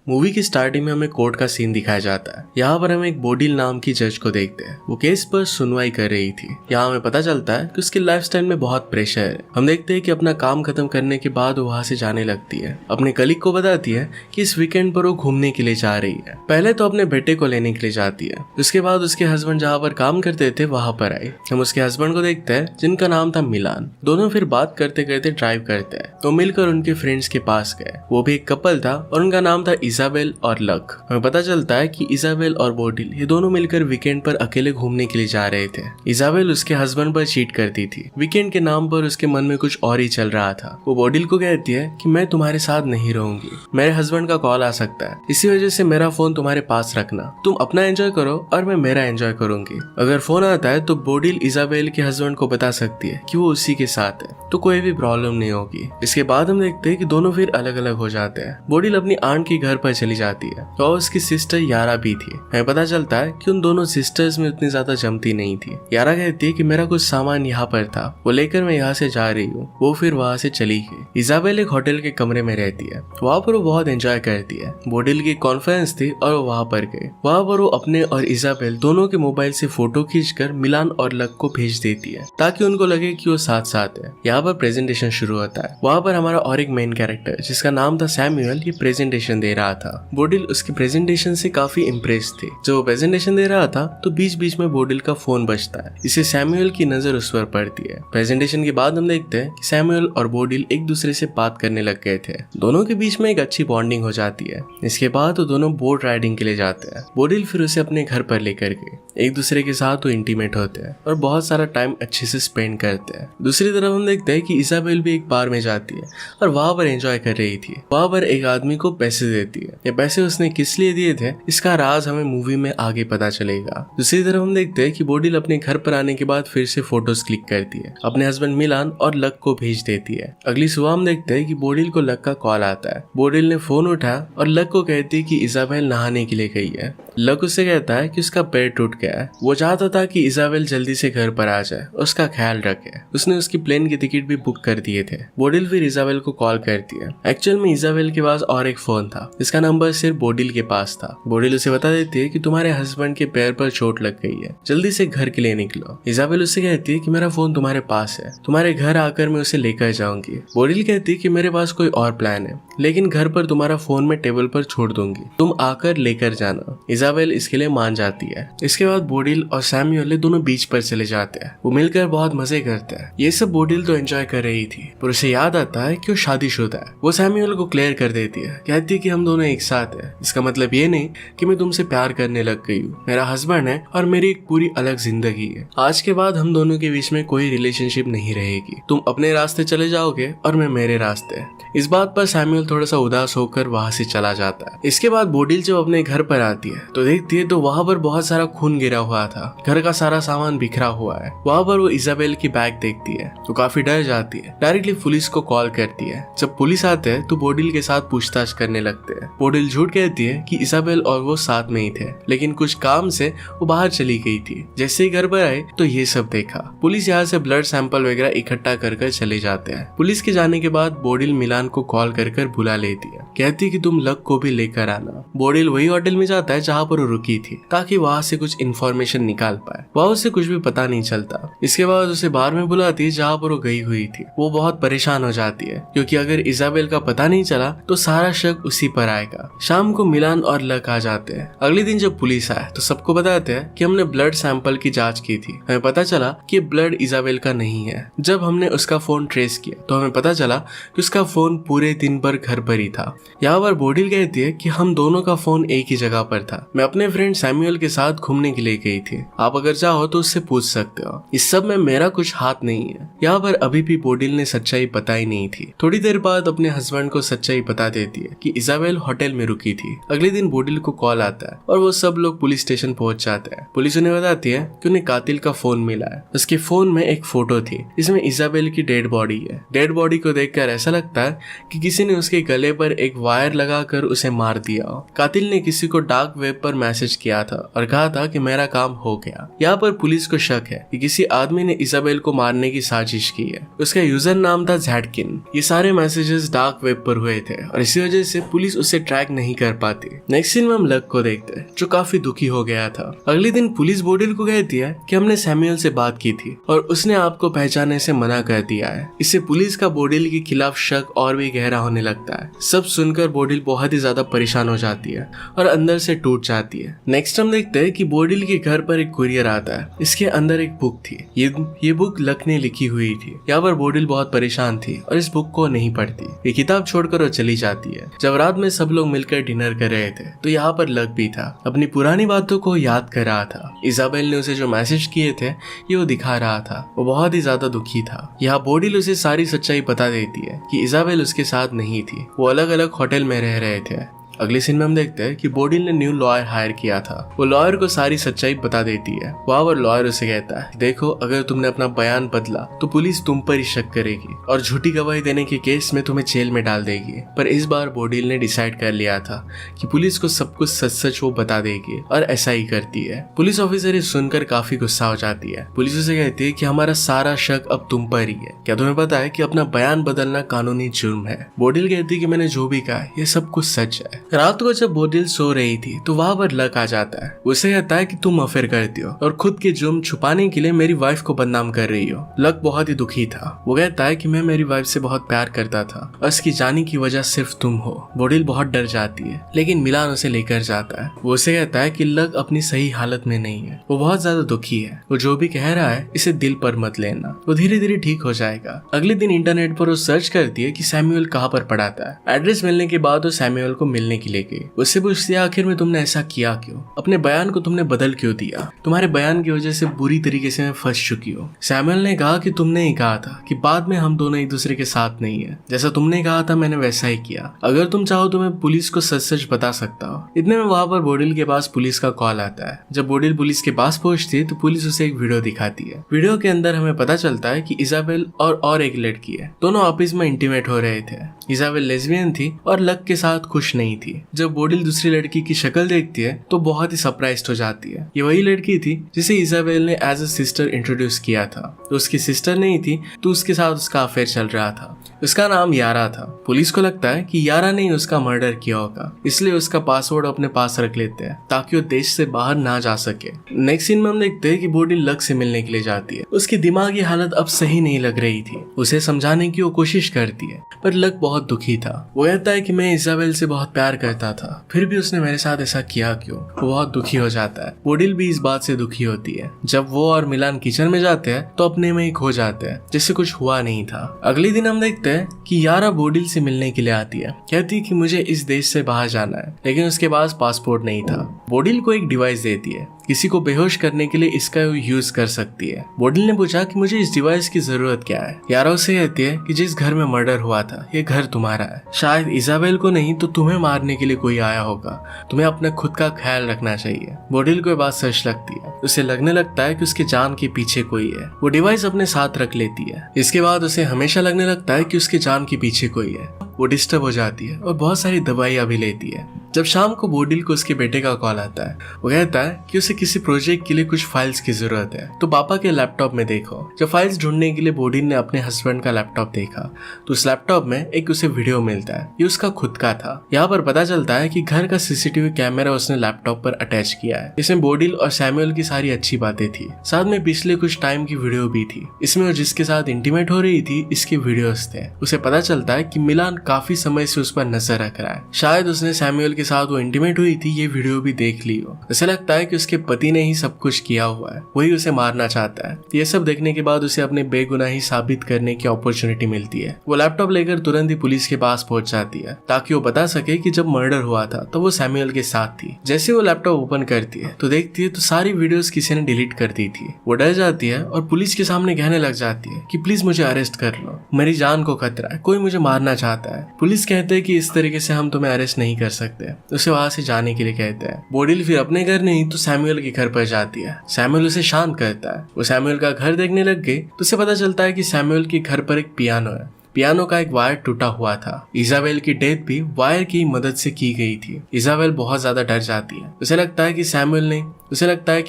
Movie की starting में हमें कोर्ट का सीन दिखाया जाता है। यहाँ पर हम एक बोडिल नाम की जज को देखते हैं। वो केस पर सुनवाई कर रही थी। यहाँ हमें पता चलता है कि उसकी लाइफस्टाइल में बहुत प्रेशर है। हम देखते हैं कि अपना काम खत्म करने के बाद वो वहाँ से जाने लगती है। अपने कलीग को बताती है कि इस वीकेंड पर वो घूमने के लिए जा रही है। पहले तो अपने बेटे को लेने के लिए जाती है। उसके बाद उसके हस्बैंड जहाँ पर काम करते थे वहां पर आए। हम उसके हस्बैंड को देखते हैं जिनका नाम था मिलान। दोनों फिर बात करते करते ड्राइव करते हैं तो मिलकर उनके फ्रेंड्स के पास गए। वो भी एक कपल था और उनका नाम था इजाबेल और लक। हमें पता चलता है कि इजाबेल और बोडिल ये दोनों मिलकर वीकेंड पर अकेले घूमने के लिए जा रहे थे। इजाबेल उसके हस्बैंड पर चीट करती थी। वीकेंड के नाम पर उसके मन में कुछ और ही चल रहा था। वो बोडिल को कहती है कि मैं तुम्हारे साथ नहीं रहूंगी, मेरे हस्बैंड का कॉल आ सकता है, इसी वजह से मेरा फोन तुम्हारे पास रखना, तुम अपना एंजॉय करो और मैं मेरा एंजॉय करूंगी। अगर फोन आता है तो बोडिल इजाबेल के हस्बैंड को बता सकती है कि वो उसी के साथ है, तो कोई भी प्रॉब्लम नहीं होगी। इसके बाद हम देखते हैं कि दोनों फिर अलग अलग हो जाते हैं। बोडिल अपनी आंट के घर पर चली जाती है और उसकी सिस्टर यारा भी थी। हमें पता चलता है कि उन दोनों सिस्टर्स में उतनी ज्यादा जमती नहीं थी। यारा कहती है कि मेरा कुछ सामान यहाँ पर था, वो लेकर मैं यहाँ से जा रही हूँ। वो फिर वहाँ से चली गई। इजाबेल एक होटल के कमरे में रहती है। वहाँ पर वो बहुत एंजॉय करती है। बोडिल की कॉन्फ्रेंस थी और वो वहाँ पर गए। वहाँ पर वो अपने और इजाबेल दोनों के मोबाइल से फोटो खींचकर मिलान और लक को भेज देती है ताकि उनको लगे कि वो साथ साथ है। यहाँ पर प्रेजेंटेशन शुरू होता है। वहाँ पर हमारा और एक मेन कैरेक्टर जिसका नाम था सैमुअल ये प्रेजेंटेशन दे रहा था। बोडिल उसकी प्रेजेंटेशन से काफी इम्प्रेस थी। जब वो प्रेजेंटेशन दे रहा था तो बीच बीच में बोडिल का फोन बजता है। इससे सैमुअल की नजर उस पर पड़ती है। प्रेजेंटेशन के बाद हम देखते हैं कि सैमुअल और बोडिल एक दूसरे से बात करने लग गए थे। दोनों के बीच में एक अच्छी बॉन्डिंग हो जाती है। इसके बाद वो दोनों बोट राइडिंग के लिए जाते हैं। बोडिल फिर उसे अपने घर पर लेकर गए। एक दूसरे के साथ वो इंटीमेट होते हैं और बहुत सारा टाइम अच्छे से स्पेंड करते हैं। दूसरी तरफ हम देखते हैं कि इजाबेल भी एक बार में जाती है और वहां पर एंजॉय कर रही थी। वहां पर एक आदमी को पैसे देती है। ये पैसे उसने किस लिए दिए थे इसका राज हमें मूवी में आगे पता चलेगा। दूसरी तरफ हम देखते हैं कि बोडिल अपने घर पर आने के बाद फिर से फोटोज क्लिक करती है। अपने हस्बैंड मिलान और लक को भेज देती है। अगली सुबह हम देखते हैं कि बोडिल को लक का कॉल आता है। बोडिल ने फोन उठाया और लक को कहती है कि इजाबेल नहाने के लिए गई है। लक उससे कहता है कि उसका पैर टूट गया है। वो चाहता था कि इजाबेल जल्दी से घर पर आ जाए, उसका ख्याल रखे। उसने उसकी प्लेन की टिकट भी बुक कर दिए थे। बोडिल फिर इजाबेल को कॉल करती है। एक्चुअल में इजाबेल के पास और एक फोन था जिसका नंबर सिर्फ बोडिल के पास था। बोडिल उसे बता देती है कि तुम्हारे हस्बैंड के पैर पर चोट लग गई है, जल्दी से घर के लिए निकलो। इजाबेल उससे कहती है कि मेरा फोन तुम्हारे पास है, तुम्हारे घर आकर मैं उसे लेकर जाऊंगी। बोडिल कहती है कि मेरे पास कोई और प्लान है, लेकिन घर पर तुम्हारा फोन मैं टेबल पर छोड़ दूंगी, तुम आकर लेकर जाना। इजाबेल इसके लिए मान जाती है। इसके बाद बोडिल और सैमुअल दोनों बीच पर चले जाते हैं। वो मिलकर बहुत मजे करते हैं। ये सब बोडिल तो एंजॉय कर रही थी पर उसे याद आता है कि वो शादीशुदा है। वो सैमुअल को क्लियर कर देती है, कहती है कि हम दोनों एक साथ हैं। इसका मतलब ये नहीं कि मैं तुमसे प्यार करने लग गई हूँ, मेरा हस्बैंड है और मेरी एक पूरी अलग जिंदगी है। आज के बाद हम दोनों के बीच में कोई रिलेशनशिप नहीं रहेगी, तुम अपने रास्ते चले जाओगे और मैं मेरे रास्ते। इस बात पर सैमुअल थोड़ा सा उदास होकर वहां से चला जाता है। इसके बाद बोडिल जब अपने घर पर आती है तो देखती है तो वहां पर बहुत सारा खून गिरा हुआ था। घर का सारा सामान बिखरा हुआ है। वहां पर वो इजाबेल की बैग देखती है तो काफी डर जाती है। डायरेक्टली पुलिस को कॉल करती है। जब पुलिस आते हैं तो बोडिल के साथ पूछताछ करने लगते हैं। बोडिल झूठ कहती है कि इजाबेल और वो साथ में ही थे, लेकिन कुछ काम से वो बाहर चली गई थी। जैसे ही घर पर आए तो ये सब देखा। पुलिस यहाँ से ब्लड सैंपल वगैरह इकट्ठा कर चले जाते हैं। पुलिस के जाने के बाद बोडिल मिलान को कॉल कर बुला लेती है। कहती है कि तुम लक को भी लेकर आना। बोडिल वही होटल में जाता है जहाँ पर वो रुकी थी ताकि वहाँ से कुछ इन्फॉर्मेशन निकाल पाए। वहाँ उसे कुछ भी पता नहीं चलता। इसके बाद उसे बार में बुलाती है जहाँ पर वो गई हुई थी। वो बहुत परेशान हो जाती है क्योंकि अगर इजाबेल का पता नहीं चला तो सारा शक उसी पर आएगा। शाम को मिलान और लक आ जाते हैं। अगले दिन जब पुलिस आए तो सबको बताते हैं कि हमने ब्लड सैंपल की जांच की थी, हमें पता चला कि ब्लड इजाबेल का नहीं है। जब हमने उसका फोन ट्रेस किया तो हमें पता चला कि उसका फोन पूरे दिन भर घर पर ही था। यहाँ पर बोडिल कहती है कि हम दोनों का फोन एक ही जगह पर था। मैं अपने फ्रेंड सैमुअल के साथ घूमने के लिए गई थी, आप अगर चाहो तो उससे पूछ सकते हो। इस सब में मेरा कुछ हाथ नहीं है। यहाँ पर अभी भी बोडिल ने सच्चाई पता ही नहीं थी। थोड़ी देर बाद अपने हस्बैंड को सच्चाई बता देती है कि इजाबेल होटल में रुकी थी। अगले दिन बोडिल को कॉल आता है और वो सब लोग पुलिस स्टेशन पहुंच जाते हैं। पुलिस उन्हें बताती है कि उन्हें कातिल का फोन मिला है। उसके फोन में एक फोटो थी, इसमें इजाबेल की डेड बॉडी है। डेड बॉडी को देखकर ऐसा लगता है कि किसी ने उसके गले पर एक वायर लगाकर उसे मार दिया हो। कातिल ने किसी को डार्क वेब वेब पर मैसेज किया था और कहा था कि मेरा काम हो गया। यहाँ पर पुलिस को शक है कि किसी आदमी ने इजाबेल को मारने की साजिश की है। उसका यूजर नाम था ज़ैटकिन। ये सारे मैसेजेस डार्क वेब पर हुए थे और इसी वजह से पुलिस उसे ट्रैक नहीं कर पाती। नेक्स्ट सीन में हम लक को देखते हैं जो काफी दुखी हो गया था। अगले दिन पुलिस बोडिल को कहती है कि हमने सैमुअल से बात की थी और उसने आपको पहचानने से मना कर दिया है। इससे पुलिस का बोडिल के खिलाफ शक और भी गहरा होने लगता है। सब सुनकर बोडिल बहुत ही ज्यादा परेशान हो जाती है और अंदर से टूट जाती है। नेक्स्ट हम देखते हैं कि बोडिल के घर पर एक कुरियर आता है। इसके अंदर एक बुक थी। ये बुक लक ने लिखी हुई थी। यहाँ पर बोडिल बहुत परेशान थी और इस बुक को नहीं पढ़ती। ये किताब छोड़कर वो चली जाती है। जब रात में सब लोग मिलकर डिनर कर रहे थे तो यहाँ पर लक भी था। अपनी पुरानी बातों को याद कर रहा था। इजाबेल ने उसे जो मैसेज किए थे ये वो दिखा रहा था। वो बहुत ही ज्यादा दुखी था। यहाँ बोडिल उसे सारी सच्चाई बता देती है कि इजाबेल उसके साथ नहीं थी। वो अलग अलग होटल में रह रहे थे। अगले सीन में हम देखते हैं कि बोडिल ने न्यू लॉयर हायर किया था। वो लॉयर को सारी सच्चाई बता देती है। वहाँ पर लॉयर उसे कहता है, देखो अगर तुमने अपना बयान बदला तो पुलिस तुम पर ही शक करेगी और झूठी गवाही देने के केस में तुम्हें जेल में डाल देगी। पर इस बार बोडिल ने डिसाइड कर लिया था कि पुलिस को सब कुछ सच सच वो बता देगी और ऐसा ही करती है। पुलिस ऑफिसर ये सुनकर काफी गुस्सा हो जाती है। पुलिस उसे कहती है कि हमारा सारा शक अब तुम पर ही है। क्या तुम्हें पता है कि अपना बयान बदलना कानूनी जुर्म है? बोडिल कहती है कि मैंने जो भी कहा ये सब कुछ सच है। रात को जब बोडिल सो रही थी तो वहाँ पर लक आ जाता है। उसे कहता है कि तुम अफेयर करती हो और खुद के जुर्म छुपाने के लिए मेरी वाइफ को बदनाम कर रही हो। लक बहुत ही दुखी था। वो कहता है कि मैं मेरी वाइफ से बहुत प्यार करता था और उसकी जाने की वजह सिर्फ तुम हो। बोडिल बहुत डर जाती है लेकिन मिलान उसे लेकर जाता है। वो उसे कहता है कि लक अपनी सही हालत में नहीं है। वो बहुत ज्यादा दुखी है। वो जो भी कह रहा है इसे दिल पर मत लेना। वो धीरे धीरे ठीक हो जाएगा। अगले दिन इंटरनेट पर वो सर्च करती है कि सैमुअल कहाँ पर पढ़ाता है। एड्रेस मिलने के बाद वो सैमुअल को मिलने के लिए गई। उससे पूछती है आखिर में तुमने ऐसा किया क्यों? अपने बयान को तुमने बदल क्यों दिया? तुम्हारे बयान की वजह से बुरी तरीके से मैं फंस चुकी हूँ। सैमुअल ने कहा कि तुमने ही कहा था कि बाद में हम दोनों एक दूसरे के साथ नहीं है। जैसा तुमने कहा था मैंने वैसा ही किया। अगर तुम चाहो तो मैं पुलिस को सच सच बता सकता हूँ। इतने में वहाँ पर बोडिल के पास पुलिस का कॉल आता है। जब बोडिल पुलिस के पास पहुंचती है तो पुलिस उसे एक वीडियो दिखाती है। वीडियो के अंदर हमें पता चलता है कि इजाबेल और एक लड़की है। दोनों आपस में इंटीमेट हो रहे थे। इजाबेल लेस्बियन थी और लक के साथ खुश नहीं थी। जब बोडिल दूसरी लड़की की शक्ल देखती है तो बहुत ही सरप्राइज्ड हो जाती है। ये वही लड़की थी जिसे इजाबेल ने एज अ सिस्टर इंट्रोड्यूस किया था। तो उसकी सिस्टर नहीं थी तो उसके साथ उसका अफेयर चल रहा था। उसका नाम यारा था। पुलिस को लगता है कि यारा ने उसका मर्डर किया होगा, इसलिए उसका पासवर्ड अपने पास रख लेते हैं ताकि वो देश से बाहर ना जा सके। नेक्स्ट सीन में हम देखते हैं कि बोडिल लक से मिलने के लिए जाती है। उसकी दिमागी हालत अब सही नहीं लग रही थी। उसे समझाने की वो कोशिश करती है पर लक बहुत दुखी था। वो कहता है कि मैं इजाबेल से बहुत प्यार करता था, फिर भी उसने मेरे साथ ऐसा किया क्यों? वो बहुत दुखी हो जाता है। बोडिल भी इस बात से दुखी होती है। जब वो और मिलान किचन में जाते हैं तो अपने में ही खो जाते हैं जैसे कुछ हुआ नहीं था। अगले दिन हम देखते हैं कि यारा बोडिल से मिलने के लिए आती है। कहती है कि मुझे इस देश से बाहर जाना है, लेकिन उसके पास पासपोर्ट नहीं था। बोडिल को एक डिवाइस देती है। किसी को बेहोश करने के लिए इसका यूज कर सकती है। बोडिल ने पूछा कि मुझे इस डिवाइस की जरूरत क्या है। यारा उसे कहती है कि जिस घर में मर्डर हुआ था ये घर तुम्हारा है। शायद इजाबेल को नहीं तो तुम्हें मारने के लिए कोई आया होगा। तुम्हें अपने खुद का ख्याल रखना चाहिए। बोडिल को ये बात सच लगती है। उसे लगने लगता है कि उसके जान के पीछे कोई है। वो डिवाइस अपने साथ रख लेती है। इसके बाद उसे हमेशा लगने लगता है कि उसके जान के पीछे कोई है। वो डिस्टर्ब हो जाती है और बहुत सारी दवाइयां भी लेती है। जब शाम को बोडिल को उसके बेटे का कॉल आता है, वो कहता है कि उसे किसी प्रोजेक्ट के लिए कुछ फाइल्स की जरूरत है, तो पापा के लैपटॉप में देखो। जब फाइल्स ढूंढने के लिए बोडिल ने अपने हस्बैंड का लैपटॉप देखा तो उस लैपटॉप में एक उसे वीडियो मिलता है। ये उसका खुद का था। यहाँ पर पता चलता है कि घर का सीसीटीवी कैमरा उसने लैपटॉप पर अटैच किया है। इसमें बोडिल और सैमुअल की सारी अच्छी बातें थी। साथ में पिछले कुछ टाइम की वीडियो भी थी। इसमें वो जिसके साथ इंटीमेट हो रही थी इसके वीडियोस थे। उसे पता चलता है कि मिलान काफी समय से उस पर नजर रख रहा है। शायद उसने सैमुअल के साथ वो इंटीमेट हुई थी ये वीडियो भी देख ली हो। उसे लगता है कि उसके पति ने ही सब कुछ किया हुआ है, वही उसे मारना चाहता है। ये सब देखने के बाद उसे अपने बेगुनाही साबित करने की अपॉर्चुनिटी मिलती है। वो लैपटॉप लेकर तुरंत ही पुलिस के पास पहुंच जाती है ताकि वो बता सके कि जब मर्डर हुआ था तो वो सैमुअल के साथ थी। जैसे वो लैपटॉप ओपन करती है तो देखती है तो सारी वीडियोस किसी ने डिलीट कर दी थी। वो डर जाती है और पुलिस के सामने कहने लग जाती है कि प्लीज मुझे अरेस्ट कर लो, मेरी जान को खतरा है, कोई मुझे मारना चाहता है। पुलिस कहते हैं कि इस तरीके से हम तुम्हें अरेस्ट नहीं कर सकते। उसे वहां से जाने के लिए कहते हैं। बोडिल फिर अपने घर नहीं तो सैमुअल के घर पर जाती है। सैमुअल उसे शांत करता है। वो सैमुअल का घर देखने लग गई तो उसे पता चलता है कि सैमुअल के घर पर एक पियानो है। पियानो का एक वायर टूटा हुआ था। इजाबेल की डेथ भी वायर की मदद से की गई थी। इजाबेल बहुत ज्यादा डर जाती है। उसे लगता है कि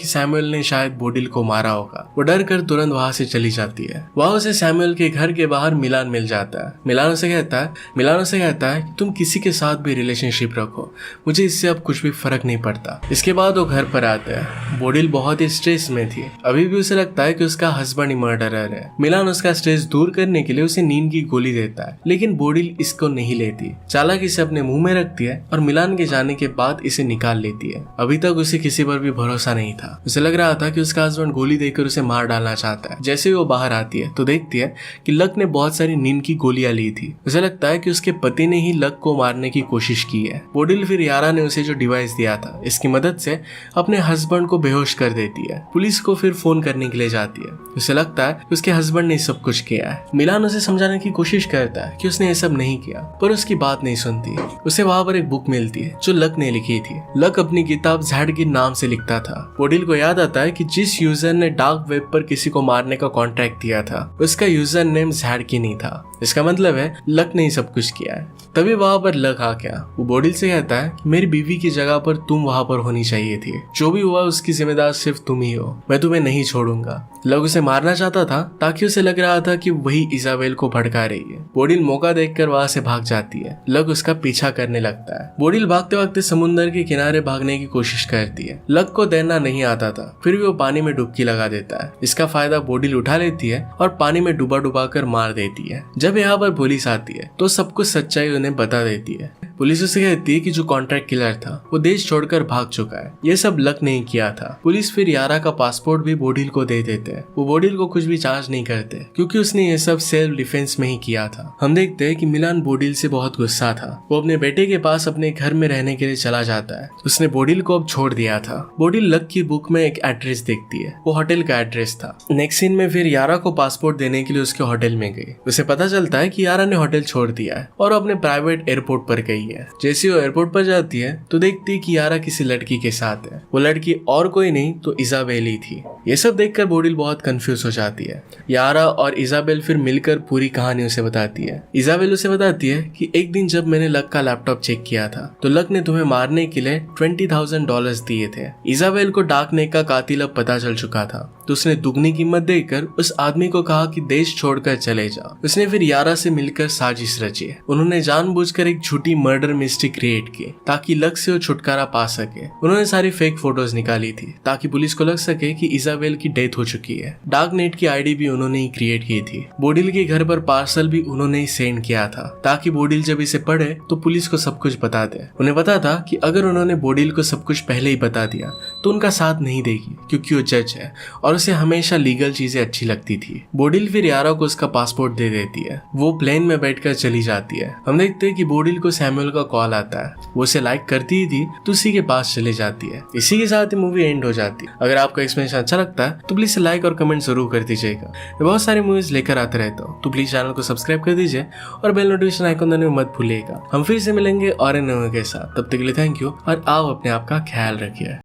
सैमुअल ने शायद बोडिल को मारा होगा। वो डर कर तुरंत वहां से चली जाती है। वहां उसे सैमुअल के घर के बाहर मिलान मिल जाता है। मिलान उसे कहता है कि तुम किसी के साथ भी रिलेशनशिप रखो, मुझे इससे अब कुछ भी फर्क नहीं पड़ता। इसके बाद वो घर पर आता है। बोडिल बहुत ही स्ट्रेस में थी। अभी भी उसे लगता है कि उसका हस्बैंड ही मर्डरर है। मिलान उसका स्ट्रेस दूर करने के लिए उसे नींद की गोली देता है, लेकिन बोडिल इसको नहीं लेती। चालाकी से अपने मुंह में रखती है और मिलान के जाने के बाद इसे निकाल लेती है। अभी तक उसे किसी पर भी भरोसा नहीं था। उसे लग रहा था कि उसका हस्बैंड गोली देकर उसे मार डालना चाहता है। जैसे ही वो बाहर आती है तो देखती है कि लक ने बहुत सारी नींद की गोलियां ली थी। उसे लगता है कि उसके पति ने ही लक को मारने की कोशिश की है। बोडिल फिर यारा ने उसे जो डिवाइस दिया था इसकी मदद से अपने हस्बैंड को बेहोश कर देती है। पुलिस को फिर फोन करने के लिए जाती है। उसे लगता है कि उसके हस्बैंड ने सब कुछ किया है। मिलान उसे समझाने की कोशिश करता है कि उसने ये सब नहीं किया, पर उसकी बात नहीं सुनती। उसे वहां पर एक बुक मिलती है जो लक ने लिखी थी। लक अपनी किताब जैड के नाम से लिखता था। बोडिल को याद आता है कि जिस यूजर ने डार्क वेब पर किसी को मारने का कॉन्ट्रैक्ट दिया था उसका यूजर नेम जैड की नहीं था। इसका मतलब है लक ने ही सब कुछ किया है। तभी वहां पर लक आ गया। वो बोडिल से कहता है कि मेरी बीवी की जगह पर तुम वहां पर होनी चाहिए थी। जो भी हुआ उसकी जिम्मेदार सिर्फ तुम ही हो। मैं तुम्हें नहीं छोड़ूंगा। लक उसे मारना चाहता था ताकि उसे लग रहा था कि वही इजाबेल को भड़का रही है। बोडिल मौका देखकर वहां से भाग जाती है। लक उसका पीछा करने लगता है। बोडिल भागते भागते समुद्र के किनारे भागने की कोशिश करती है। लक को तैरना नहीं आता था, फिर भी वो पानी में डुबकी लगा देता है। इसका फायदा बोडिल उठा लेती है और पानी में डुबा डुबा कर मार देती है। जब यहाँ पर पुलिस आती है तो सब कुछ सच्चाई उन्हें बता देती है। पुलिस उसे कहती है कि जो कॉन्ट्रैक्ट किलर था वो देश छोड़कर भाग चुका है। ये सब लक नहीं किया था। पुलिस फिर यारा का पासपोर्ट भी बोडिल को दे देते हैं। वो बोडिल को कुछ भी चार्ज नहीं करते क्योंकि उसने ये सब सेल्फ डिफेंस में ही किया था। हम देखते हैं कि मिलान बोडिल से बहुत गुस्सा था। वो अपने बेटे के पास अपने घर में रहने के लिए चला जाता है। उसने बोडिल को अब छोड़ दिया था। बोडिल लक की बुक में एक एड्रेस देखती है। वो होटल का एड्रेस था। नेक्स्ट सीन में फिर यारा को पासपोर्ट देने के लिए उसके होटल में गई। उसे पता चलता है कि यारा ने होटल छोड़ दिया है और अपने प्राइवेट एयरपोर्ट पर गई है। जैसे वो एयरपोर्ट पर जाती है तो देखती है कि यारा किसी लड़की के साथ है। वो लड़की और कोई नहीं तो इजाबेल ही थी। ये सब देखकर बोडिल बहुत कंफ्यूज हो जाती है। यारा और इजाबेल फिर मिलकर पूरी कहानी उसे बताती है। इजाबेल उसे बताती है कि एक दिन जब मैंने लक का लैपटॉप चेक किया था तो लक ने तुम्हें मारने के लिए $20,000 दिए थे। इजाबेल को डार्क नेट का कातिल अब पता चल चुका था तो उसने दुगनी कीमत देकर उस आदमी को कहा कि देश छोड़कर चले जाओ। उसने फिर यारा से मिलकर साजिश रची। उन्होंने जानबूझकर एक झूठी मर्डर मिस्ट्री क्रिएट की ताकि लक से वो छुटकारा पा सके। उन्होंने सारी फेक फोटोज निकाली थी ताकि पुलिस को लग सके कि इजाबेल की डेथ हो चुकी है। डार्क नेट की आईडी भी उन्होंने ही क्रिएट की थी। बोडिल के घर पर पार्सल भी उन्होंने ही सेंड किया था ताकि बोडिल जब इसे पढ़े तो पुलिस को सब कुछ बता दे। उन्हें पता था कि अगर उन्होंने बोडिल को सब कुछ पहले ही बता दिया तो उनका साथ नहीं देगी क्योंकि वो जज है और उसे हमेशा लीगल चीजें अच्छी लगती थी। बोडिल फिर यारा को उसका पासपोर्ट दे देती है। वो प्लेन में बैठकर चली जाती है। हम देखते हैं कि बोडिल को सैमुअल का कॉल आता है। वो उसे लाइक करती ही थी तो उसी के पास चली जाती है। इसी के साथ ही मूवी एंड हो जाती है। अगर आपको एक्सप्लेनेशन अच्छा लगता है तो प्लीज लाइक और कमेंट जरूर कर दीजिएगा। मैं बहुत सारी मूवीज लेकर आते रहता हूँ तो प्लीज चैनल को सब्सक्राइब कर दीजिए और बेल नोटिफिकेशन आइकन दबाने मत भूलिएगा। हम फिर से मिलेंगे और इन के साथ। तब तक के लिए थैंक यू और आप अपने आप का ख्याल रखिए।